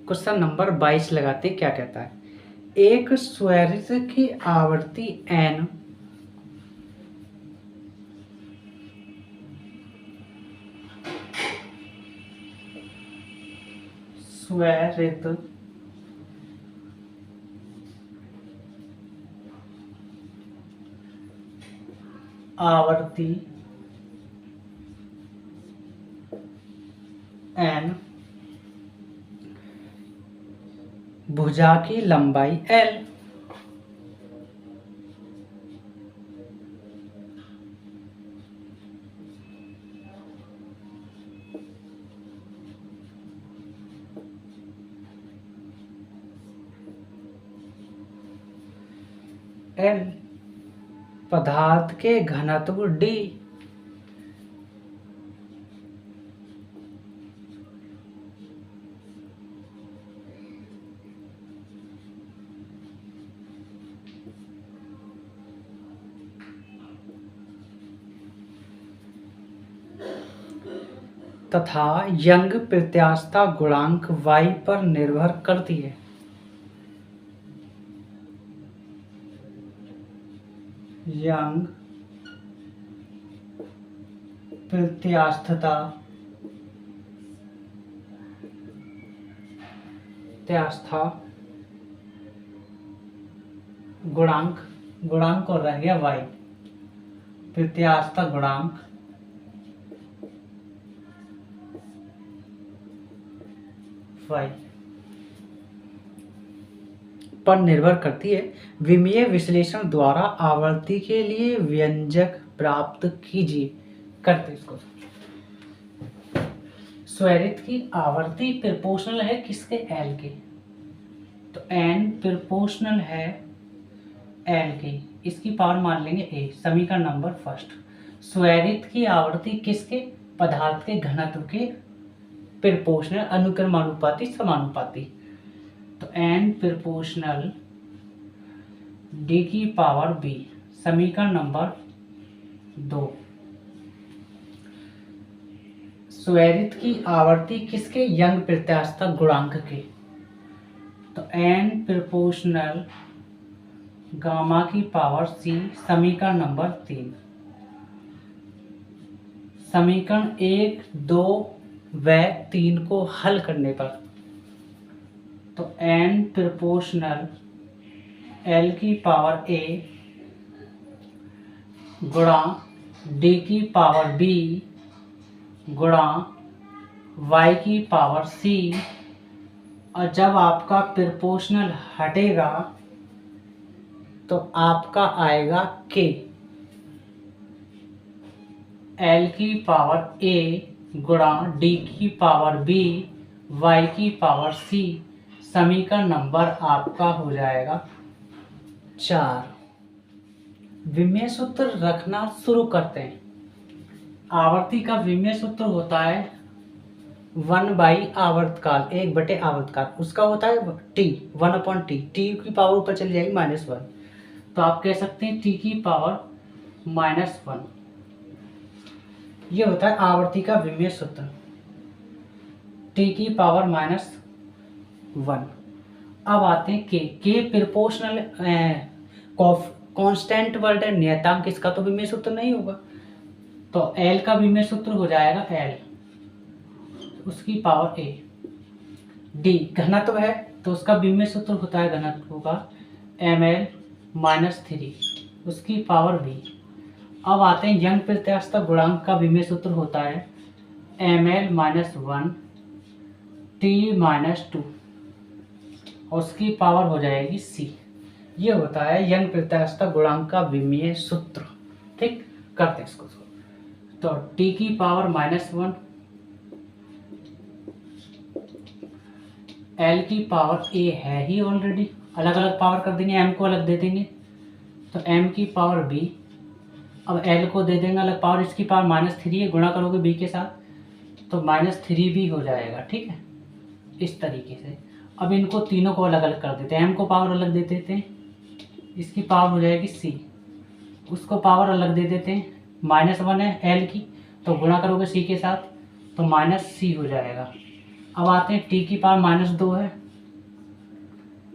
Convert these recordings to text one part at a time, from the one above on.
Question number 22 लगाते क्या कहता है। एक स्वरित की आवृत्ति n स्वरित आवृत्ति n भुजा की लंबाई l। l पदार्थ के घनत्व d। तथा यंग प्रत्यास्थता गुणांक y पर निर्भर करती है। यंग प्रत्यास्थता गुणांक और रह गया y, प्रत्यास्थता गुणांक y पर निर्भर करती है। विमीय विश्लेषण द्वारा आवर्ती के लिए व्यंजक प्राप्त कीजिए। करते इसको। स्वरित की आवर्ती प्रोपोर्शनल है किसके? l के। तो n प्रोपोर्शनल है l के, इसकी पावर मान लेंगे a। समीकरण नंबर फर्स्ट। स्वरित की आवर्ती किसके? पदार्थ के घनत्व के प्रोपोर्शनल, अनुक्रमानुपाती, समानुपाती। तो n प्रोपोर्शनल d की पावर b। समीकरण नंबर 2। स्वरित की आवर्ती किसके? यंग प्रत्यास्थता गुणांक के। तो n प्रोपोर्शनल गामा की पावर c। समीकरण नंबर 3। समीकरण 1, 2 व 3 को हल करने पर तो n प्रोपोर्शनल l की पावर a गुणा d की पावर b गुणा y की पावर c, और जब आपका प्रोपोर्शनल हटेगा तो आपका आएगा k। l की पावर a गुणा d की पावर b y की पावर c। समीकरण नंबर आपका हो जाएगा 4। विमीय सूत्र रखना शुरू करते हैं। आवर्ती का विमीय सूत्र होता है 1/आवर्तकाल, 1/आवर्तकाल। उसका होता है t, 1/t। t की पावर ऊपर चली जाएगी -1, तो आप कह सकते हैं t की पावर -1। ये होता है आवर्ती का विमीय सूत्र, t की पावर -1। अब आते हैं k प्रोपोर्शनल कांस्टेंट वर्ड है, नियतांक, इसका तो विमीय सूत्र नहीं होगा। तो l का विमीय सूत्र हो जाएगा l, उसकी पावर a। d घनत्व है तो उसका विमीय सूत्र होता है घनत्व का ml-3, उसकी पावर b। अब आते हैं यंग प्रत्यास्थता गुणांक का विमीय सूत्र होता है ml-1 t-2, उसकी पावर हो जाएगी c। ये होता है यंग प्रत्यास्थता गुणांक का विमीय सूत्र। ठीक, करते हैं इसको। तो t की पावर -1, l की पावर a है ही ऑलरेडी, अलग अलग पावर कर देंगे, m को अलग दे देंगे तो m की पावर b। अब l को दे देंगे अलग पावर, इसकी पावर -3 है, गुणा करोगे b के साथ तो -3b हो जाएगा। ठीक है, इस तरीके से। अब इनको तीनों को अलग अलग कर देते हैं, m को पावर अलग दे देते हैं, इसकी पावर हो जाएगी c, उसको पावर अलग दे देते हैं, -1 है l की, तो गुणा करोगे c के साथ तो -c हो जाएगा। अब आते हैं टी की पावर -2 है,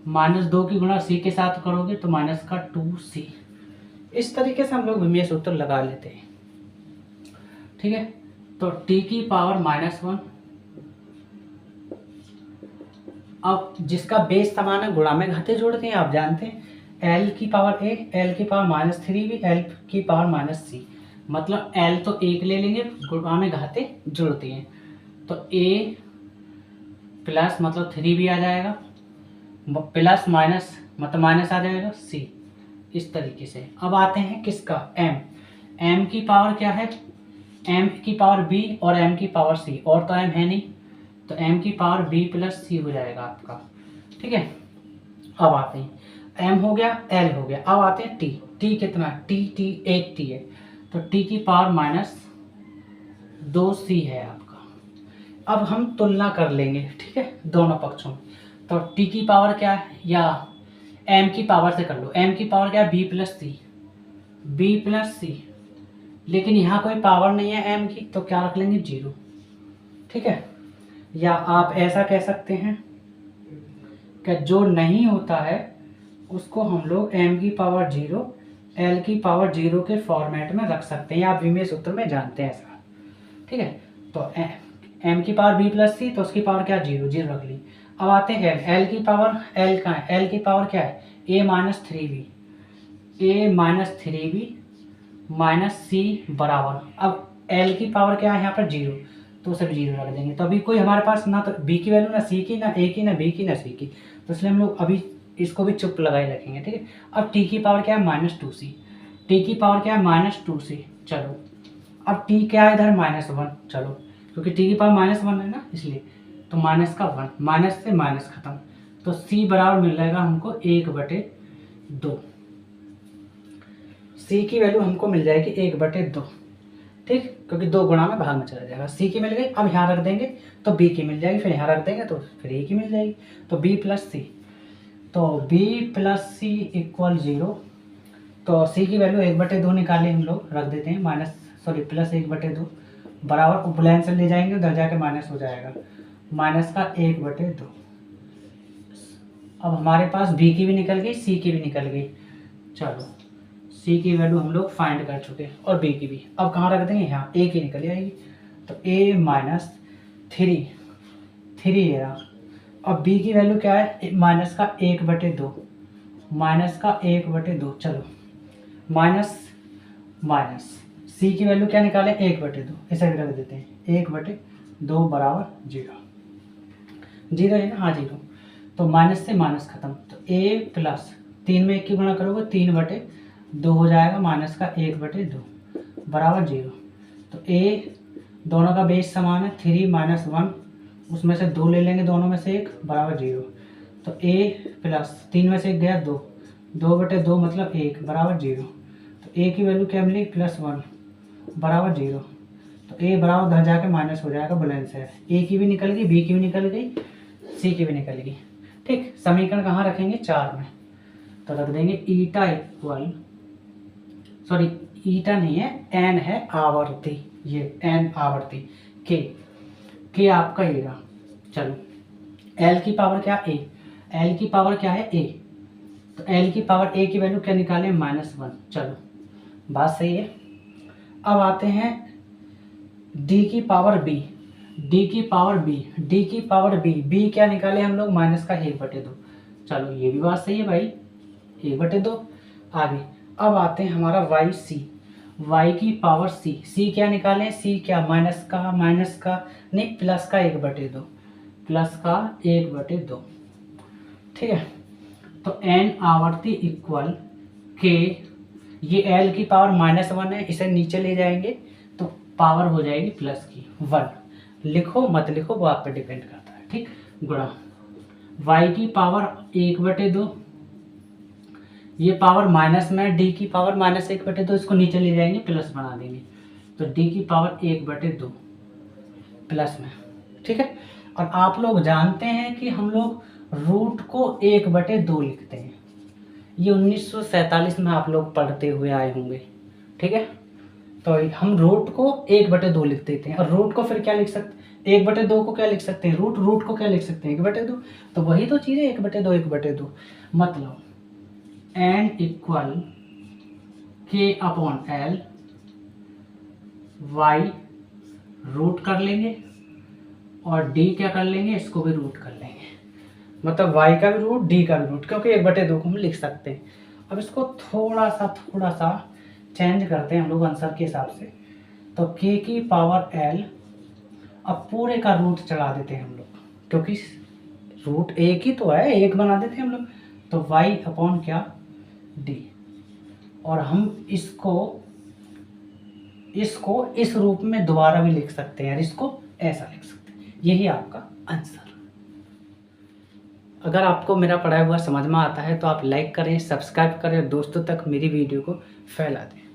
-2 की गुणा सी के साथ करोगे तो माइनस का 2c। इस तरीके से हम लोग विमेय सूत्र लगा लेते हैं। ठीक है, तो टी की पावर -1, अब जिसका बेस समान है गुणा में घाते जोड़ते हैं। आप जानते हैं एल की पावर a, एल की पावर -3 भी, एल की पावर -c, मतलब एल तो 1 ले लेंगे, गुणा में घाते जोड़ते हैं तो a प्लस मतलब 3 भी आ जाएगा, प्लस माइनस मतलब माइनस आ जाएगा c। इस तरीके से अब आते हैं किसका m, m की पावर क्या है, m की पावर b और m की पावर c, और तो m है नहीं, तो m की पावर b प्लस c हो जाएगा आपका। ठीक है, अब आते हैं m हो गया, l हो गया, अब आते हैं t कितना, t 1 t है, तो t की पावर -2c है आपका। अब हम तुलना कर लेंगे, ठीक है, दोनों पक्षों में। तो t की पावर क्या है, या m की पावर से कर लो, m की पावर क्या है, b प्लस c, लेकिन यहाँ कोई पावर नहीं है m की, तो क्या रख लेंगे 0। ठीक है, या आप ऐसा कह सकते हैं कि जो नहीं होता है उसको हम लोग m की पावर 0 l की पावर 0 के फॉर्मेट में रख सकते हैं, आप विमेय सूत्र में जानते हैं ऐसा। ठीक है, तो m की पावर b प्लस c, तो उसकी पावर क्या 0 रख ली। अब आते हैं l की पावर, l कहाँ है, l की पावर क्या है a -3b माइनस c बराबर, अब l की पावर क्या है यहाँ पर 0, तो उसे भी 0 रख देंगे। तो अभी कोई हमारे पास ना तो b की वैल्यू, ना c की, ना a की, ना b की, ना c की, तो इसलिए हम लोग अभी इसको भी चुप लगाए रखेंगे। ठीक है, अब t की पावर क्या है -2c, t की पावर क्या है -2c। चलो अब t क्या है इधर -1, चलो क्योंकि t की पावर -1 है ना, इसलिए तो माइनस का 1, माइनस से माइनस खत्म, तो c बराबर मिल जाएगा हमको 1/2, c की वैल्यू हमको मिल जाएगी 1/2। ठीक, क्योंकि 2 गुणा में भाग में चला जाएगा, c की मिल गई, अब यहाँ रख देंगे तो b की मिल जाएगी, फिर यहाँ रख देंगे तो फिर a की मिल जाएगी, तो b प्लस c, तो b प्लस c इक्वल 0। तो c की वैल्यू 1/2 निकाले हम लोग, रख देते हैं प्लस 1/2 बराबर, उपलैन से ले जाएंगे उधर जाके माइनस हो जाएगा, माइनस का 1/2। अब हमारे पास b की भी निकल गई, c की भी निकल गई। चलो c की वैल्यू हम लोग फाइंड कर चुके हैं और b की भी, अब कहाँ रख देंगे, यहाँ a की निकल आएगी, तो a -3 है। अब b की वैल्यू क्या है, माइनस का 1/2, माइनस का 1/2, चलो माइनस माइनस, c की वैल्यू क्या निकालें 1/2, इसे भी रख देते हैं 1/2 बराबर 0 है ना, हाँ 0, तो माइनस से माइनस खत्म, तो a प्लस 3 में 1 की गुणा करोगे 3/2 हो जाएगा, माइनस का 1/2 बराबर 0। तो a दोनों का बेस समान है, 3 - 1, उसमें से 2 ले लेंगे, दोनों में से 1 बराबर 0, तो a प्लस 3 में से 1 गया 2, 2/2 मतलब 1 बराबर 0, तो a की वैल्यू क्या मिली +1 बराबर 0, तो a बराबर उधर जाके माइनस हो जाएगा, बैलेंस है, a की भी निकल गई, b की भी निकल गई, c की भी निकल गई। ठीक, समीकरण कहाँ रखेंगे 4 में, तो रख देंगे ईटा नहीं है, n है आवर्ती, ये n आवर्ती, k आपका ये रहा। चलो l की पावर क्या a, l की पावर क्या है a, तो l की पावर a की वैल्यू क्या निकालें -1। चलो बात सही है। अब आते हैं d की पावर b, d की पावर b क्या निकाले हम लोग -1/2। चलो ये भी बात सही है भाई, 1/2। आगे अब आते हैं हमारा y की पावर c क्या निकालें, c क्या माइनस का नहीं प्लस का 1/2। ठीक है, तो n आवर्ती इक्वल k, ये l की पावर -1 है, इसे नीचे ले जाएंगे तो पावर हो जाएगी प्लस की 1, लिखो मत लिखो वो आप पे डिपेंड करता है। ठीक, गुणा y की पावर 1/2, ये पावर माइनस में d की पावर -1/2, इसको नीचे ले जाएंगे प्लस बना देंगे, तो d की पावर 1/2 प्लस में। ठीक है, और आप लोग जानते हैं कि हम लोग रूट को 1/2 लिखते हैं, ये 1947 में आप लोग पढ़ते हुए आए होंगे। ठीक है, तो हम रूट को 1/2 लिख देते हैं, और रूट को फिर क्या लिख सकते, 1/2 को क्या लिख सकते हैं, रूट, रूट को क्या लिख सकते हैं 1/2। तो वही तो चीज़ है 1/2 1/2। मतलब n equal k/l, y root कर लेंगे और d क्या कर लेंगे, इसको भी रूट कर लेंगे। मतलब y का भी रूट, d का भी रूट, क्योंकि 1/2 को हम लिख सकते हैं। अब इसको थोड़ा सा चेंज करते हैं हम लोग आंसर के हिसाब से। तो k/l, अब पूरे का रूट चढ़ा देते हैं हम लोग, क्योंकि रूट एक ही तो है, एक बना देते हैं हम लोग। तो y क्या, d। और हम इसको इस रूप में दोबारा भी लिख सकते हैं, इसको ऐसा लिख सकते हैं। यही आपका आंसर। अगर आपको मेरा पढ़ाया हुआ समझ में आता है तो आप लाइक करें, सब्सक्राइब करें, दोस्तों तक मेरी वीडियो को फैला दें।